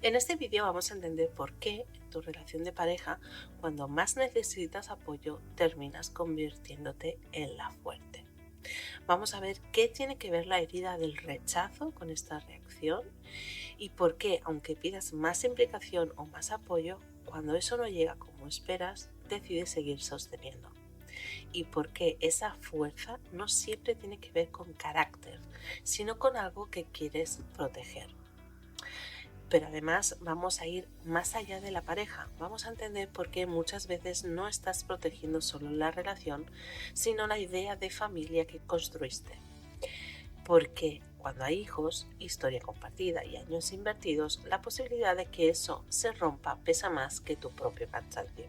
En este vídeo vamos a entender por qué en tu relación de pareja, cuando más necesitas apoyo, terminas convirtiéndote en la fuerte. Vamos a ver qué tiene que ver la herida del rechazo con esta reacción y por qué, aunque pidas más implicación o más apoyo, cuando eso no llega como esperas, decides seguir sosteniendo. Y por qué esa fuerza no siempre tiene que ver con carácter, sino con algo que quieres proteger. Pero además vamos a ir más allá de la pareja, vamos a entender por qué muchas veces no estás protegiendo solo la relación, sino la idea de familia que construiste. Porque cuando hay hijos, historia compartida y años invertidos, la posibilidad de que eso se rompa pesa más que tu propio cansancio.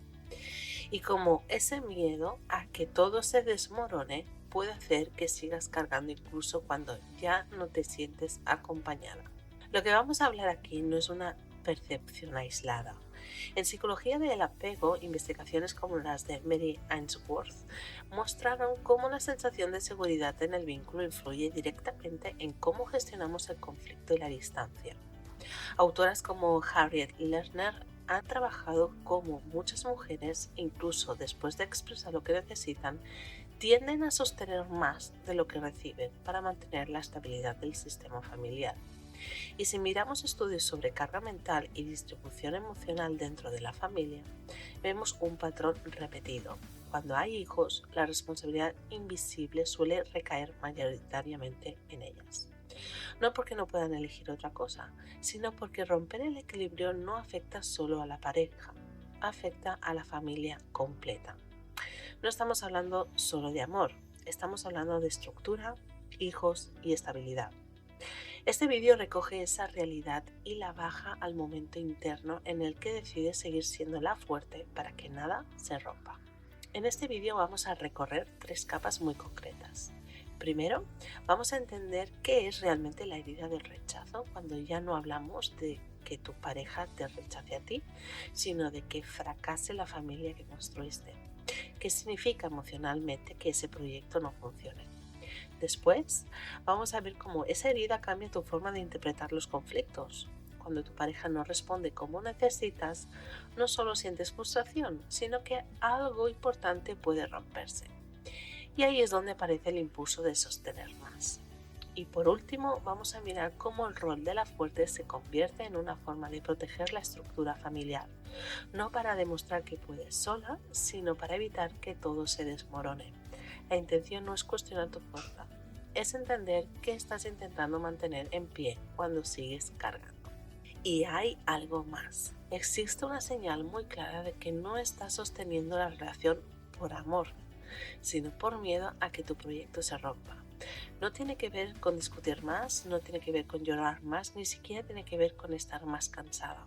Y como ese miedo a que todo se desmorone puede hacer que sigas cargando incluso cuando ya no te sientes acompañada. Lo que vamos a hablar aquí no es una percepción aislada. En psicología del apego, investigaciones como las de Mary Ainsworth mostraron cómo la sensación de seguridad en el vínculo influye directamente en cómo gestionamos el conflicto y la distancia. Autoras como Harriet Lerner han trabajado cómo muchas mujeres, incluso después de expresar lo que necesitan, tienden a sostener más de lo que reciben para mantener la estabilidad del sistema familiar. Y si miramos estudios sobre carga mental y distribución emocional dentro de la familia, vemos un patrón repetido. Cuando hay hijos, la responsabilidad invisible suele recaer mayoritariamente en ellas. No porque no puedan elegir otra cosa, sino porque romper el equilibrio no afecta solo a la pareja, afecta a la familia completa. No estamos hablando solo de amor, estamos hablando de estructura, hijos y estabilidad. Este vídeo recoge esa realidad y la baja al momento interno en el que decides seguir siendo la fuerte para que nada se rompa. En este vídeo vamos a recorrer 3 capas muy concretas. Primero, vamos a entender qué es realmente la herida del rechazo cuando ya no hablamos de que tu pareja te rechace a ti, sino de que fracase la familia que construiste. ¿Qué significa emocionalmente que ese proyecto no funcione? Después, vamos a ver cómo esa herida cambia tu forma de interpretar los conflictos. Cuando tu pareja no responde como necesitas, no solo sientes frustración, sino que algo importante puede romperse. Y ahí es donde aparece el impulso de sostener más. Y por último, vamos a mirar cómo el rol de la fuerte se convierte en una forma de proteger la estructura familiar, no para demostrar que puedes sola, sino para evitar que todo se desmorone. La intención no es cuestionar tu fuerza, es entender qué estás intentando mantener en pie cuando sigues cargando. Y hay algo más. Existe una señal muy clara de que no estás sosteniendo la relación por amor, sino por miedo a que tu proyecto se rompa. No tiene que ver con discutir más, no tiene que ver con llorar más, ni siquiera tiene que ver con estar más cansada.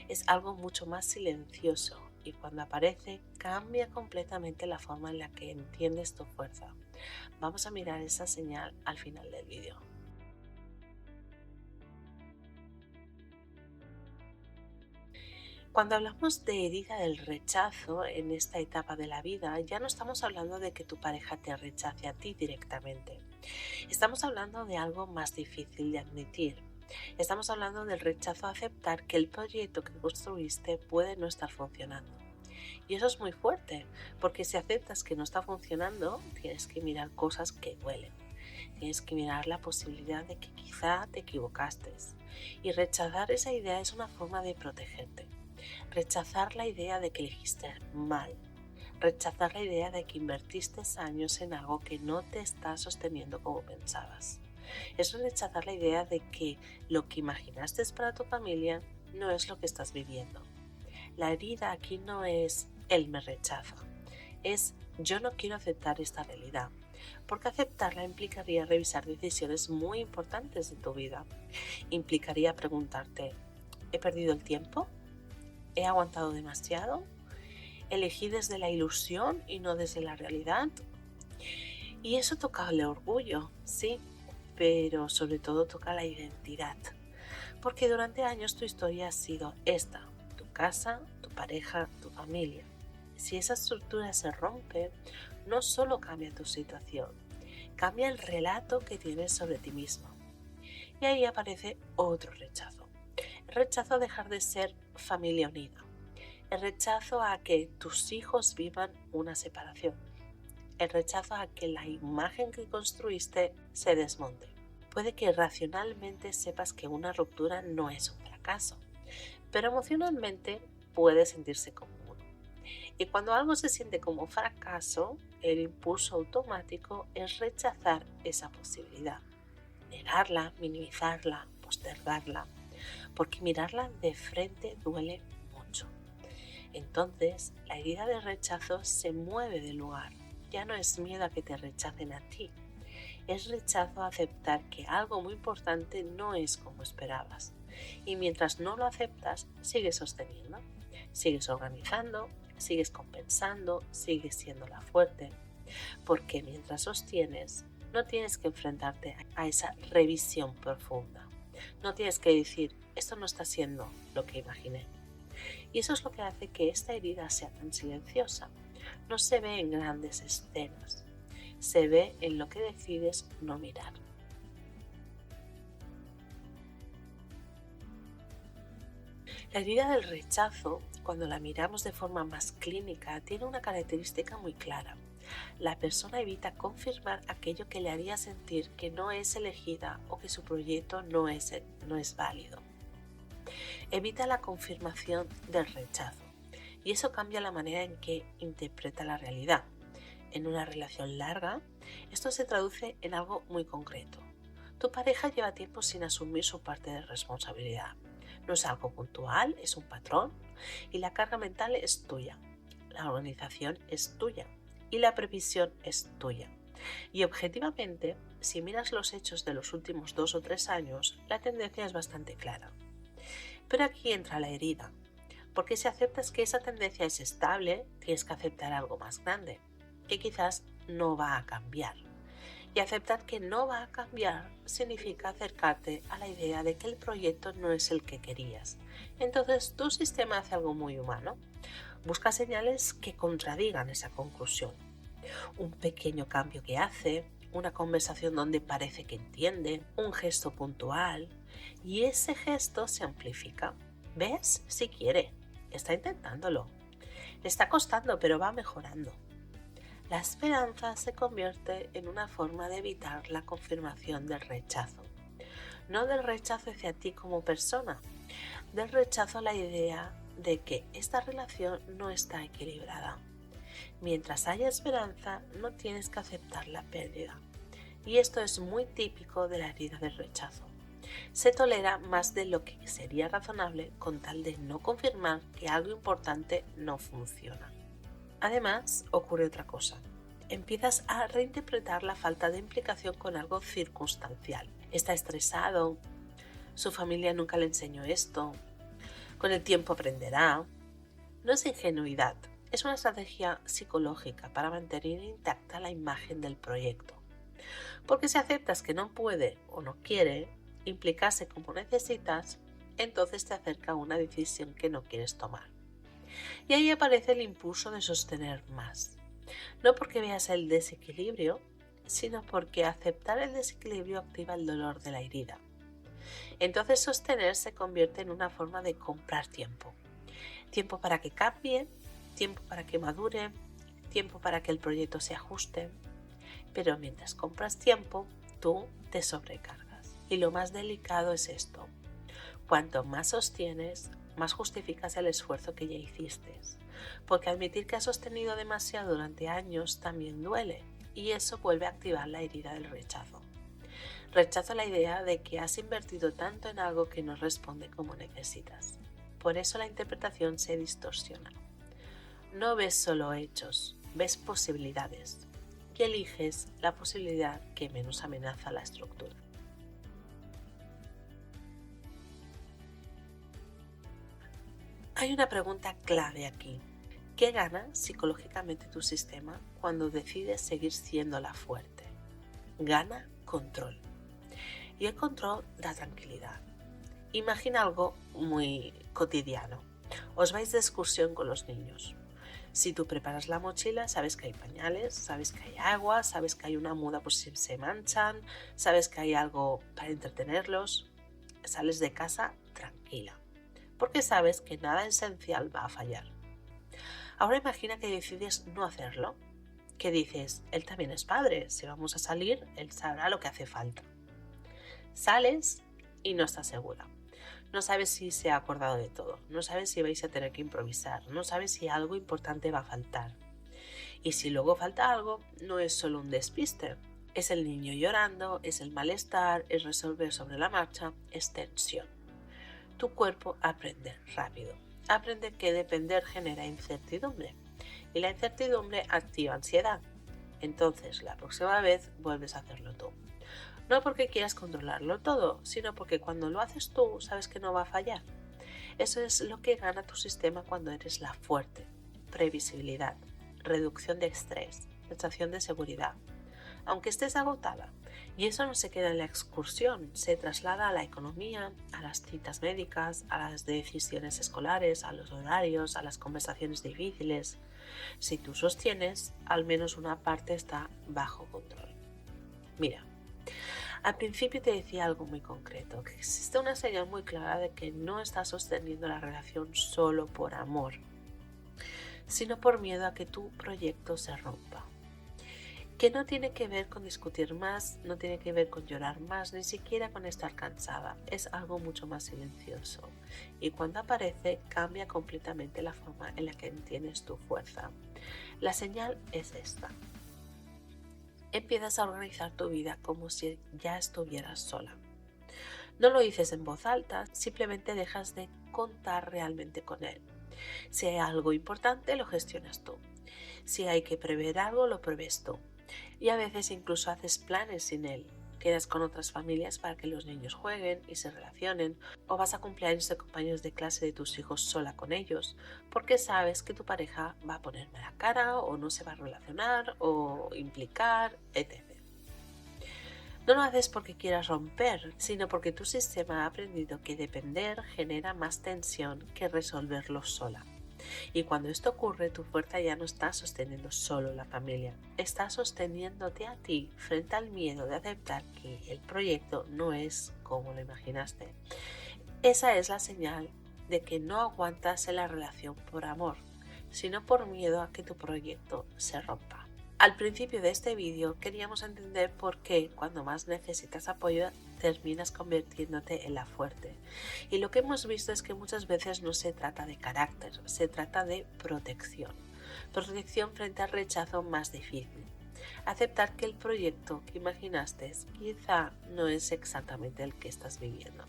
Es algo mucho más silencioso y cuando aparece cambia completamente la forma en la que entiendes tu fuerza. Vamos a mirar esa señal al final del vídeo. Cuando hablamos de herida del rechazo en esta etapa de la vida, ya no estamos hablando de que tu pareja te rechace a ti directamente. Estamos hablando de algo más difícil de admitir. Estamos hablando del rechazo a aceptar que el proyecto que construiste puede no estar funcionando. Y eso es muy fuerte, porque si aceptas que no está funcionando, tienes que mirar cosas que duelen. Tienes que mirar la posibilidad de que quizá te equivocaste. Y rechazar esa idea es una forma de protegerte. Rechazar la idea de que elegiste mal. Rechazar la idea de que invertiste años en algo que no te está sosteniendo como pensabas. Es rechazar la idea de que lo que imaginaste para tu familia no es lo que estás viviendo. La herida aquí no es él me rechaza, es yo no quiero aceptar esta realidad, porque aceptarla implicaría revisar decisiones muy importantes de tu vida. Implicaría preguntarte, ¿he perdido el tiempo? ¿He aguantado demasiado? ¿Elegí desde la ilusión y no desde la realidad? Y eso toca el orgullo, sí, pero sobre todo toca la identidad. Porque durante años tu historia ha sido esta, tu casa, tu pareja, tu familia. Si esa estructura se rompe, no solo cambia tu situación, cambia el relato que tienes sobre ti mismo. Y ahí aparece otro rechazo. rechazo a dejar de ser familia unida, el rechazo a que tus hijos vivan una separación, el rechazo a que la imagen que construiste se desmonte. Puede que racionalmente sepas que una ruptura no es un fracaso, pero emocionalmente puede sentirse como uno. Y cuando algo se siente como fracaso, el impulso automático es rechazar esa posibilidad, negarla, minimizarla, postergarla, porque mirarla de frente duele mucho. Entonces, la herida de rechazo se mueve del lugar. Ya no es miedo a que te rechacen a ti, es rechazo a aceptar que algo muy importante no es como esperabas. Y mientras no lo aceptas, sigues sosteniendo, sigues organizando, sigues compensando, sigues siendo la fuerte. Porque mientras sostienes, no tienes que enfrentarte a esa revisión profunda. No tienes que decir, esto no está siendo lo que imaginé. Y eso es lo que hace que esta herida sea tan silenciosa. No se ve en grandes escenas, se ve en lo que decides no mirar. La herida del rechazo, cuando la miramos de forma más clínica, tiene una característica muy clara. La persona evita confirmar aquello que le haría sentir que no es elegida o que su proyecto no es válido. Evita la confirmación del rechazo y eso cambia la manera en que interpreta la realidad. En una relación larga, esto se traduce en algo muy concreto. Tu pareja lleva tiempo sin asumir su parte de responsabilidad. No es algo puntual, es un patrón y la carga mental es tuya. La organización es tuya y la previsión es tuya. Y objetivamente, si miras los hechos de los últimos 2 o 3 años, la tendencia es bastante clara. Pero aquí entra la herida, porque si aceptas que esa tendencia es estable, tienes que aceptar algo más grande, que quizás no va a cambiar. Y aceptar que no va a cambiar significa acercarte a la idea de que el proyecto no es el que querías. Entonces tu sistema hace algo muy humano. Busca señales que contradigan esa conclusión. Un pequeño cambio que hace, una conversación donde parece que entiende, un gesto puntual, y ese gesto se amplifica. ¿Ves? Si quiere, está intentándolo. Le está costando, pero va mejorando. La esperanza se convierte en una forma de evitar la confirmación del rechazo. No del rechazo hacia ti como persona, del rechazo a la idea de que esta relación no está equilibrada. Mientras haya esperanza, no tienes que aceptar la pérdida. Y esto es muy típico de la herida del rechazo. Se tolera más de lo que sería razonable con tal de no confirmar que algo importante no funciona. Además, ocurre otra cosa. Empiezas a reinterpretar la falta de implicación con algo circunstancial. Está estresado, su familia nunca le enseñó esto, con el tiempo aprenderá. No es ingenuidad, es una estrategia psicológica para mantener intacta la imagen del proyecto. Porque si aceptas que no puede o no quiere implicarse como necesitas, entonces te acerca a una decisión que no quieres tomar. Y ahí aparece el impulso de sostener más. No porque veas el desequilibrio, sino porque aceptar el desequilibrio activa el dolor de la herida. Entonces sostener se convierte en una forma de comprar tiempo. Tiempo para que cambie, tiempo para que madure, tiempo para que el proyecto se ajuste. Pero mientras compras tiempo, tú te sobrecargas. Y lo más delicado es esto. Cuanto más sostienes, más justificas el esfuerzo que ya hiciste. Porque admitir que has sostenido demasiado durante años también duele, y eso vuelve a activar la herida del rechazo. Rechazo la idea de que has invertido tanto en algo que no responde como necesitas. Por eso la interpretación se distorsiona. No ves solo hechos, ves posibilidades, y eliges la posibilidad que menos amenaza la estructura. Hay una pregunta clave aquí. ¿Qué gana psicológicamente tu sistema cuando decides seguir siendo la fuerte? Gana control. Y el control da tranquilidad. Imagina algo muy cotidiano. Os vais de excursión con los niños. Si tú preparas la mochila, sabes que hay pañales, sabes que hay agua, sabes que hay una muda por si se manchan, sabes que hay algo para entretenerlos. Sales de casa tranquila. porque sabes que nada esencial va a fallar. Ahora imagina que decides no hacerlo, que dices, él también es padre, si vamos a salir, él sabrá lo que hace falta. Sales y no estás segura. No sabes si se ha acordado de todo, no sabes si vais a tener que improvisar, no sabes si algo importante va a faltar. Y si luego falta algo, no es solo un despiste, es el niño llorando, es el malestar, es resolver sobre la marcha, es tensión. Tu cuerpo aprende rápido, aprende que depender genera incertidumbre y la incertidumbre activa ansiedad. Entonces la próxima vez vuelves a hacerlo tú. No porque quieras controlarlo todo, sino porque cuando lo haces tú sabes que no va a fallar. Eso es lo que gana tu sistema cuando eres la fuerte. Previsibilidad, reducción de estrés, sensación de seguridad. Aunque estés agotada, y eso no se queda en la excursión, se traslada a la economía, a las citas médicas, a las decisiones escolares, a los horarios, a las conversaciones difíciles. Si tú sostienes, al menos una parte está bajo control. Mira, al principio te decía algo muy concreto, que existe una señal muy clara de que no estás sosteniendo la relación solo por amor, sino por miedo a que tu proyecto se rompa. Que no tiene que ver con discutir más, no tiene que ver con llorar más, ni siquiera con estar cansada. Es algo mucho más silencioso. Y cuando aparece, cambia completamente la forma en la que entiendes tu fuerza. La señal es esta. Empiezas a organizar tu vida como si ya estuvieras sola. No lo dices en voz alta, simplemente dejas de contar realmente con él. Si hay algo importante, lo gestionas tú. Si hay que prever algo, lo prevés tú. Y a veces incluso haces planes sin él. Quedas con otras familias para que los niños jueguen y se relacionen, o vas a cumpleaños de compañeros de clase de tus hijos sola con ellos, porque sabes que tu pareja va a poner mala cara o no se va a relacionar o implicar, etc. No lo haces porque quieras romper, sino porque tu sistema ha aprendido que depender genera más tensión que resolverlo sola. Y cuando esto ocurre, tu fuerza ya no está sosteniendo solo la familia, está sosteniéndote a ti frente al miedo de aceptar que el proyecto no es como lo imaginaste. Esa es la señal de que no aguantas en la relación por amor, sino por miedo a que tu proyecto se rompa. Al principio de este vídeo queríamos entender por qué cuando más necesitas apoyo terminas convirtiéndote en la fuerte. Y lo que hemos visto es que muchas veces no se trata de carácter, se trata de protección. Protección frente al rechazo más difícil. Aceptar que el proyecto que imaginaste quizá no es exactamente el que estás viviendo.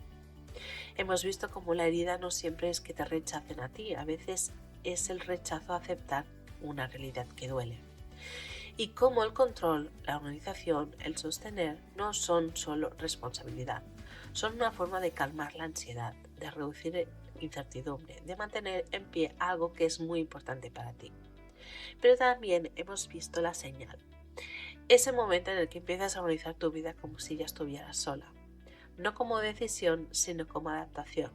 Hemos visto cómo la herida no siempre es que te rechacen a ti, a veces es el rechazo a aceptar una realidad que duele. Y cómo el control, la organización, el sostener no son solo responsabilidad, son una forma de calmar la ansiedad, de reducir incertidumbre, de mantener en pie algo que es muy importante para ti. Pero también hemos visto la señal, ese momento en el que empiezas a organizar tu vida como si ya estuvieras sola, no como decisión, sino como adaptación.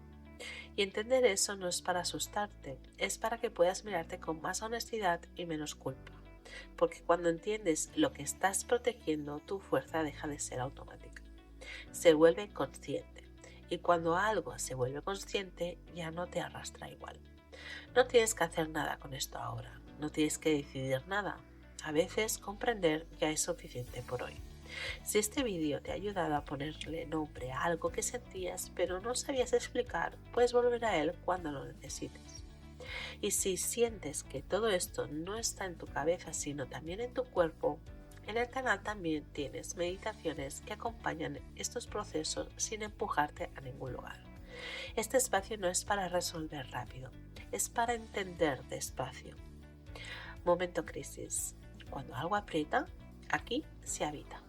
Y entender eso no es para asustarte, es para que puedas mirarte con más honestidad y menos culpa. Porque cuando entiendes lo que estás protegiendo, tu fuerza deja de ser automática. Se vuelve consciente. Y cuando algo se vuelve consciente, ya no te arrastra igual. No tienes que hacer nada con esto ahora. No tienes que decidir nada. A veces comprender ya es suficiente por hoy. Si este vídeo te ha ayudado a ponerle nombre a algo que sentías pero no sabías explicar, puedes volver a él cuando lo necesites. Y si sientes que todo esto no está en tu cabeza sino también en tu cuerpo, en el canal también tienes meditaciones que acompañan estos procesos sin empujarte a ningún lugar. Este espacio no es para resolver rápido, es para entender despacio. Momento crisis. Cuando algo aprieta, aquí se habita.